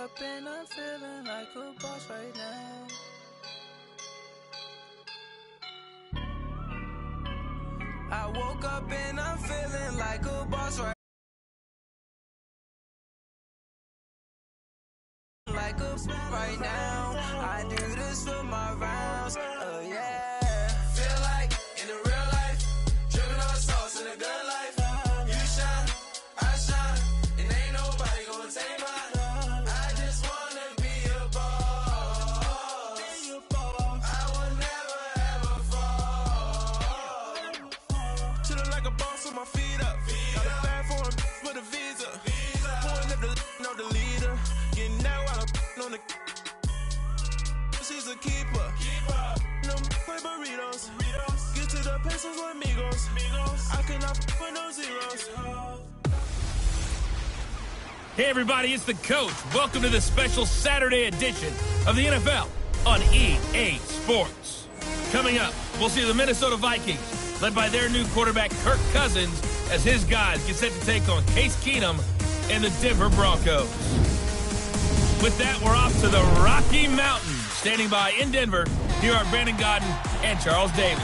up and I'm feeling like a boss right now. I woke up and I'm feeling like a boss right now. I do this for my rounds. Oh yeah. Feel like in the real life, dripping on sauce in a good life. You shine, I shine, and ain't nobody gonna take mine. I just wanna be a boss. I will never ever fall. Chillin' like a boss with my feet up. Got a bag for with a visa. Pulling up know the leader. Getting that while I'm on the. She's a keeper. No play burritos. Get to the pesos with amigos. I cannot put no zeros. Hey everybody, it's the coach. Welcome to the special Saturday edition of the NFL on EA Sports. Coming up, we'll see the Minnesota Vikings, led by their new quarterback Kirk Cousins, as his guys get set to take on Case Keenum and the Denver Broncos. With that, we're off to the Rocky Mountains. Standing by in Denver, here are Brandon Godden and Charles Davis.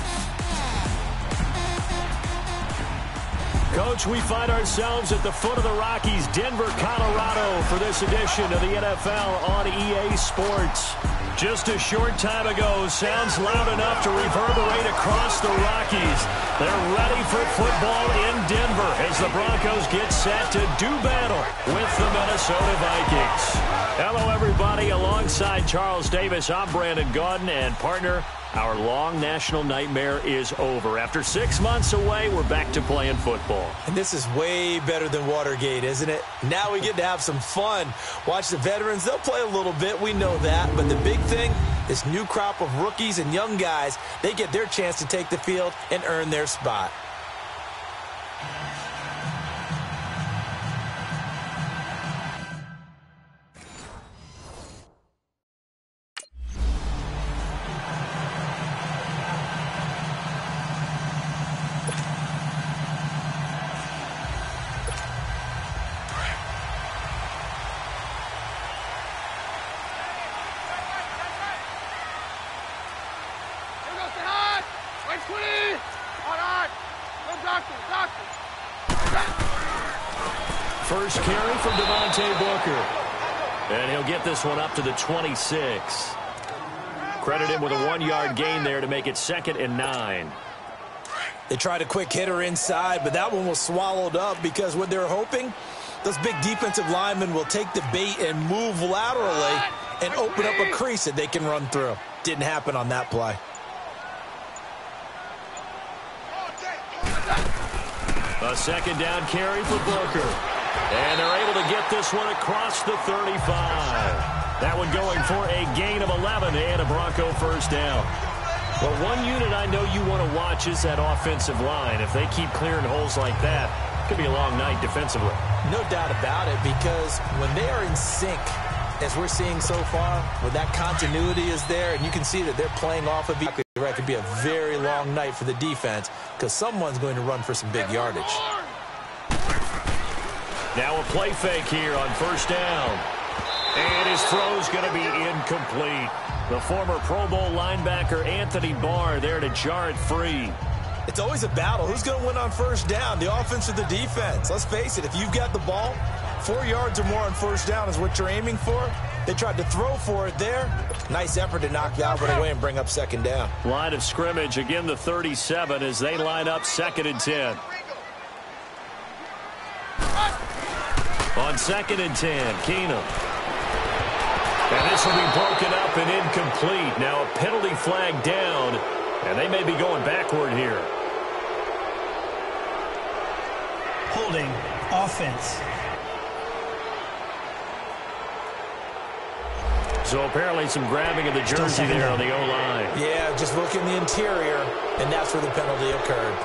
Coach, we find ourselves at the foot of the Rockies, Denver, Colorado, for this edition of the NFL on EA Sports. Just a short time ago, sounds loud enough to reverberate across the Rockies. They're ready for football in Denver as the Broncos get set to do battle with the Minnesota Vikings. Hello, everybody. Alongside Charles Davis, I'm Brandon Gaudin, and partner, our long national nightmare is over. After 6 months away, we're back to playing football. And this is way better than Watergate, isn't it? Now we get to have some fun. Watch the veterans. They'll play a little bit. We know that. But the big thing, this new crop of rookies and young guys, they get their chance to take the field and earn their spot. First carry from Devontae Booker. And he'll get this one up to the 26. Credit him with a 1-yard gain there to make it 2nd and 9. They tried a quick hitter inside, but that one was swallowed up because what they're hoping, those big defensive linemen will take the bait and move laterally and open up a crease that they can run through. Didn't happen on that play. A 2nd down carry for Booker. And they're able to get this one across the 35. That one going for a gain of 11 and a Bronco first down. Well, one unit I know you want to watch is that offensive line. If they keep clearing holes like that, it could be a long night defensively. No doubt about it, because when they are in sync, as we're seeing so far, when that continuity is there, and you can see that they're playing off of each other, it could be a very long night for the defense because someone's going to run for some big yardage. Now a play fake here on first down. And his throw's going to be incomplete. The former Pro Bowl linebacker Anthony Barr there to jar it free. It's always a battle. Who's going to win on first down, the offense or the defense? Let's face it, if you've got the ball, 4 yards or more on first down is what you're aiming for. They tried to throw for it there. Nice effort to knock Albert away and bring up 2nd down. Line of scrimmage, again the 37 as they line up 2nd and 10. On 2nd and 10, Keenum. And this will be broken up and incomplete. Now a penalty flag down, and they may be going backward here. Holding offense. So apparently some grabbing of the jersey there on the O-line. Yeah, just look in the interior, and that's where the penalty occurred.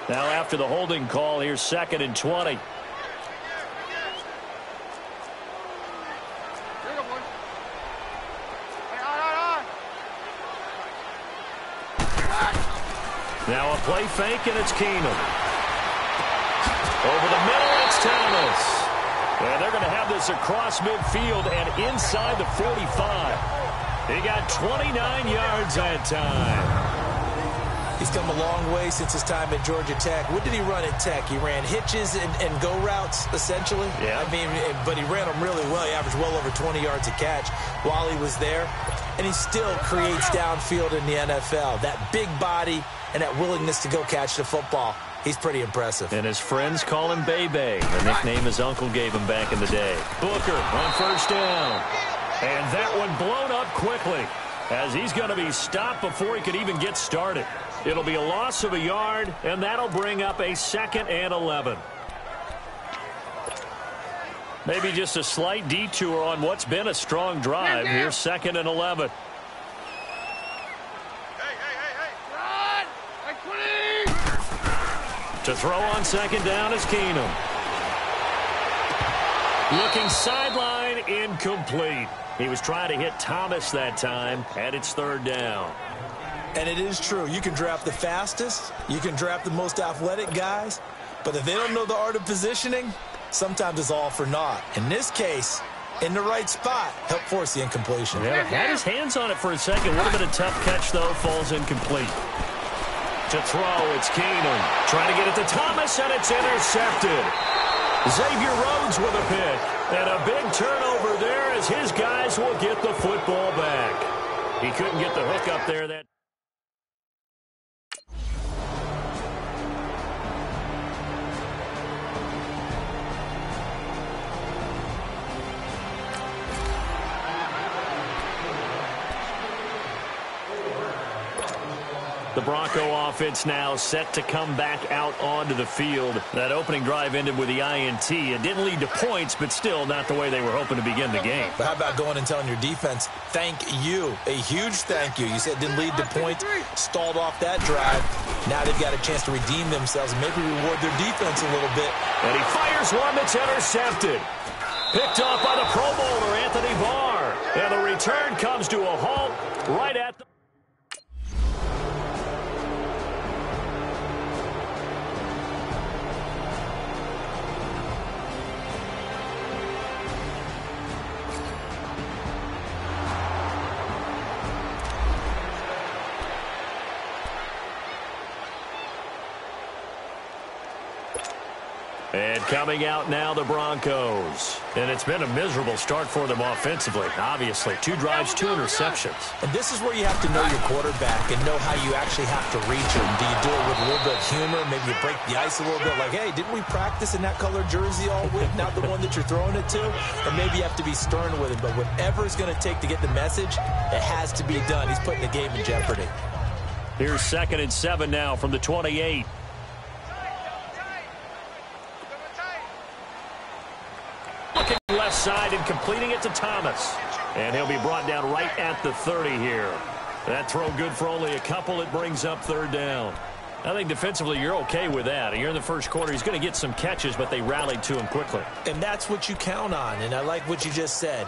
Now after the holding call, here's 2nd and 20. Now a play fake, and it's Keenum. Over the middle, it's Thomas. And they're going to have this across midfield and inside the 45. He got 29 yards that time. He's come a long way since his time at Georgia Tech. What did he run at Tech? He ran hitches and go routes, essentially. Yeah. I mean, but he ran them really well. He averaged well over 20 yards a catch while he was there. And he still creates downfield in the NFL. That big body and that willingness to go catch the football. He's pretty impressive. And his friends call him Bebe, the nickname his uncle gave him back in the day. Booker on first down. And that one blown up quickly as he's going to be stopped before he could even get started. It'll be a loss of a yard, and that'll bring up a 2nd and 11. Maybe just a slight detour on what's been a strong drive. Here's 2nd and 11. To throw on 2nd down is Keenum. Looking sideline, incomplete. He was trying to hit Thomas that time, and it's 3rd down. And it is true. You can draft the fastest. You can draft the most athletic guys. But if they don't know the art of positioning, sometimes it's all for naught. In this case, in the right spot, helped force the incompletion. Yeah, had his hands on it for a second. Would have been a tough catch, though. Falls incomplete. To throw, it's Keenum. Trying to get it to Thomas, and it's intercepted. Xavier Rhodes with a pick. And a big turnover there as his guys will get the football back. He couldn't get the hook up there. That the Bronco offense now set to come back out onto the field. That opening drive ended with the INT. It didn't lead to points, but still not the way they were hoping to begin the game. But how about going and telling your defense, thank you, a huge thank you. You said it didn't lead to points, stalled off that drive. Now they've got a chance to redeem themselves and maybe reward their defense a little bit. And he fires one that's intercepted. Picked off by the Pro Bowler, Anthony Barr. And the return comes to a halt right at the... And coming out now, the Broncos. And it's been a miserable start for them offensively, obviously. 2 drives, 2 interceptions. And this is where you have to know your quarterback and know how you actually have to reach him. Do you do it with a little bit of humor? Maybe you break the ice a little bit like, hey, didn't we practice in that color jersey all week? Not the one that you're throwing it to? Or maybe you have to be stern with it. But whatever it's going to take to get the message, it has to be done. He's putting the game in jeopardy. Here's 2nd and 7 now from the 28. Looking left side and completing it to Thomas. And he'll be brought down right at the 30 here. That throw good for only a couple. It brings up 3rd down. I think defensively you're okay with that. You're in the first quarter. He's going to get some catches, but they rallied to him quickly. And that's what you count on. And I like what you just said.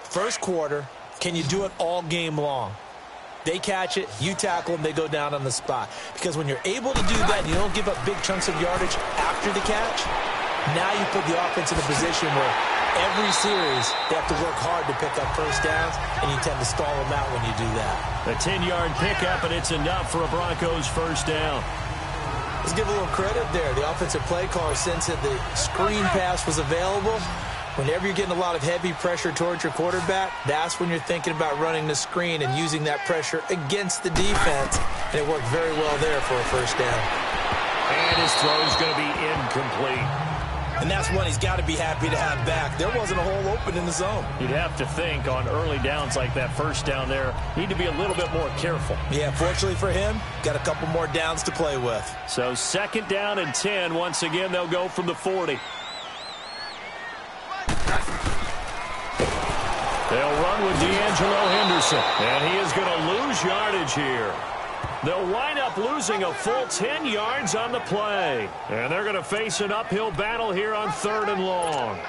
First quarter, can you do it all game long? They catch it, you tackle them, they go down on the spot. Because when you're able to do that and you don't give up big chunks of yardage after the catch, now you put the offense in a position where every series they have to work hard to pick up first downs, and you tend to stall them out when you do that. A 10-yard pickup, and it's enough for a Broncos first down. Let's give a little credit there. The offensive play caller sensed that the screen pass was available. Whenever you're getting a lot of heavy pressure towards your quarterback, that's when you're thinking about running the screen and using that pressure against the defense. And it worked very well there for a first down. And his throw is going to be incomplete. And that's one he's got to be happy to have back. There wasn't a hole open in the zone. You'd have to think on early downs like that first down there, need to be a little bit more careful. Yeah, fortunately for him, got a couple more downs to play with. So 2nd down and 10. Once again, they'll go from the 40. They'll run with D'Angelo Henderson, and he is going to lose yardage here. They'll wind up losing a full 10 yards on the play. And they're going to face an uphill battle here on 3rd and long.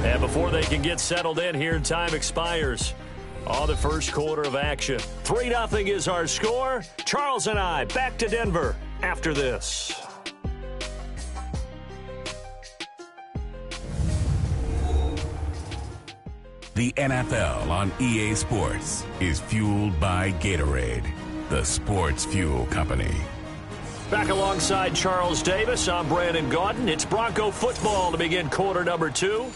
And before they can get settled in here, time expires on the first quarter of action. 3-0 is our score. Charles and I back to Denver after this. The NFL on EA Sports is fueled by Gatorade, the sports fuel company. Back alongside Charles Davis, I'm Brandon Gaudin. It's Bronco football to begin quarter number 2.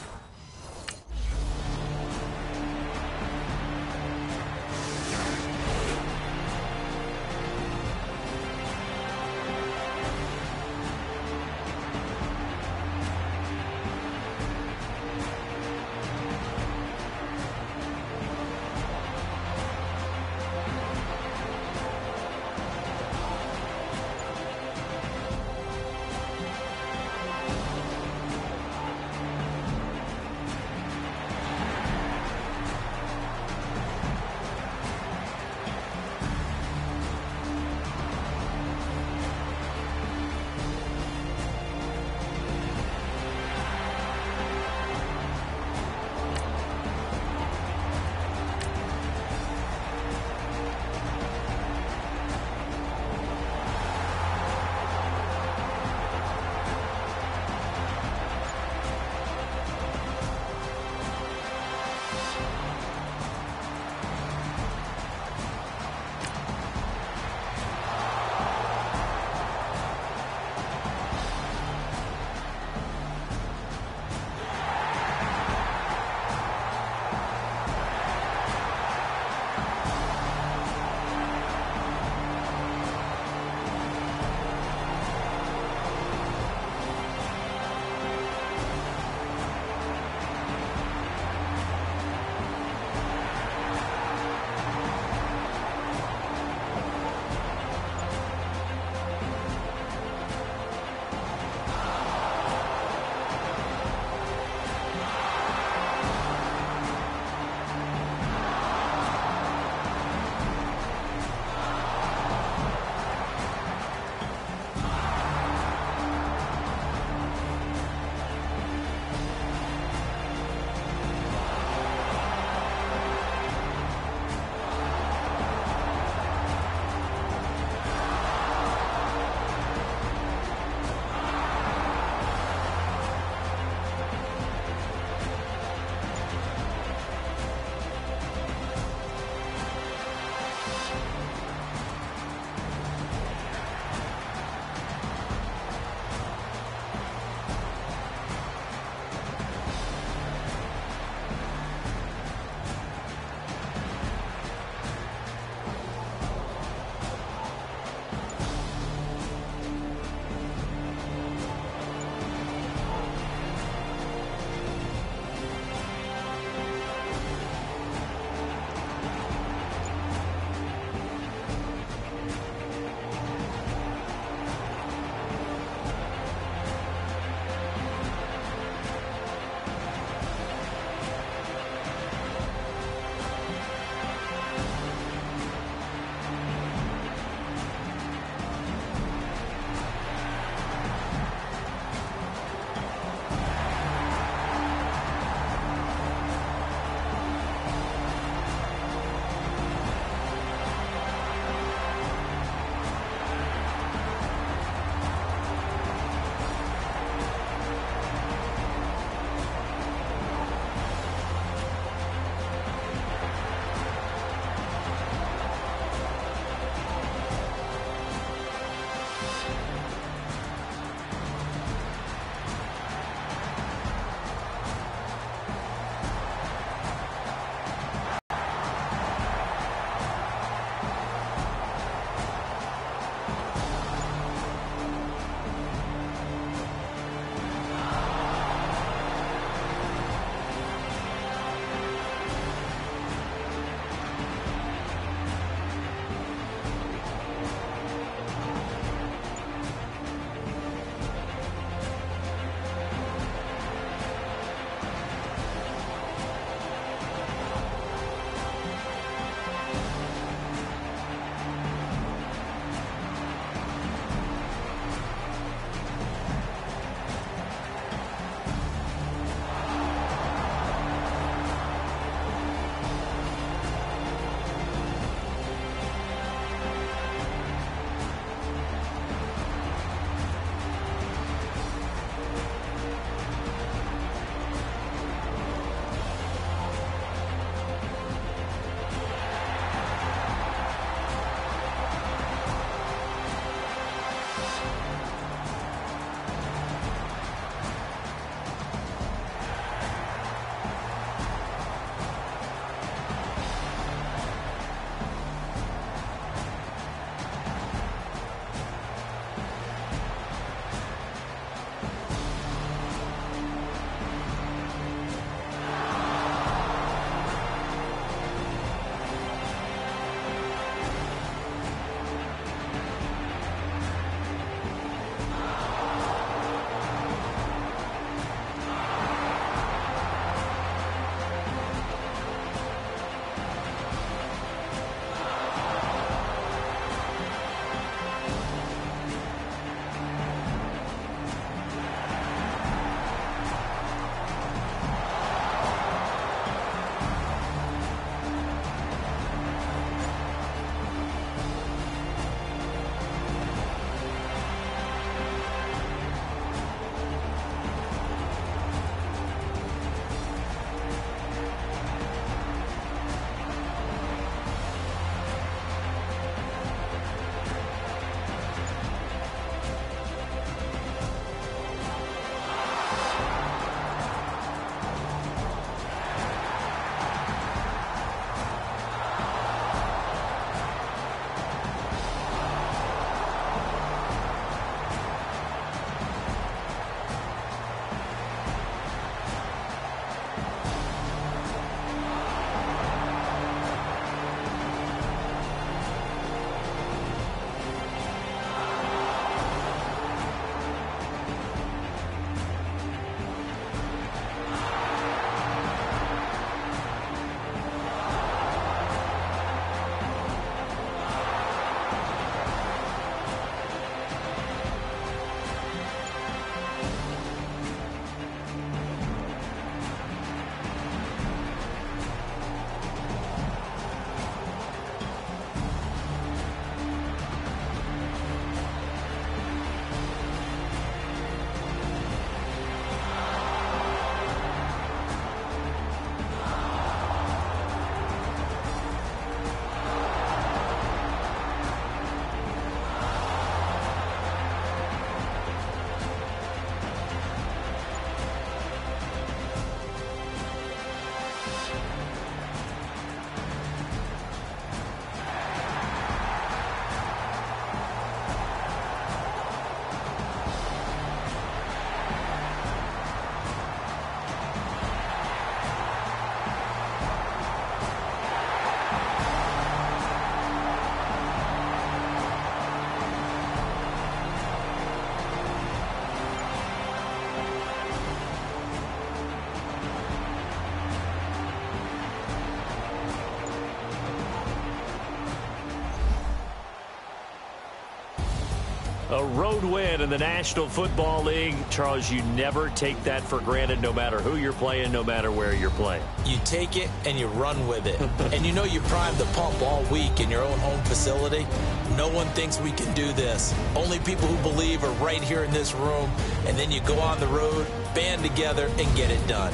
A road win in the National Football League. Charles, you never take that for granted, no matter who you're playing, no matter where you're playing. You take it and you run with it. And you know you primed the pump all week in your own home facility. No one thinks we can do this. Only people who believe are right here in this room. And then you go on the road, band together, and get it done.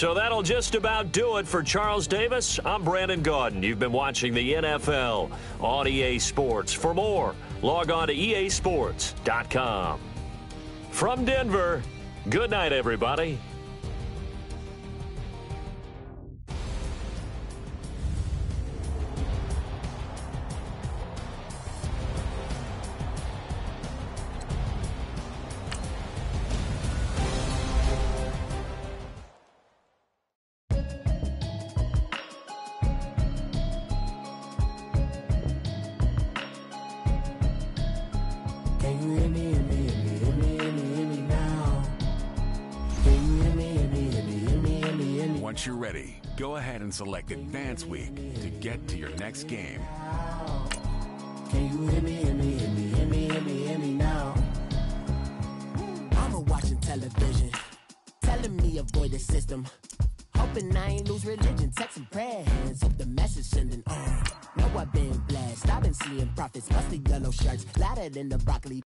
So that'll just about do it for Charles Davis. I'm Brandon Gaudin. You've been watching the NFL on EA Sports. For more, log on to easports.com. From Denver, good night, everybody. Once you're ready, go ahead and select Advance Week to get to your next game. Can you hear me, hear me, hear me, hear me, hear me, hear me now? I'm watching television, telling me avoid the system. Hoping I ain't lose religion, texting prayer hands, hope the message sending on. Know I've been blessed, I've been seeing prophets, busted yellow shirts, louder than the broccoli.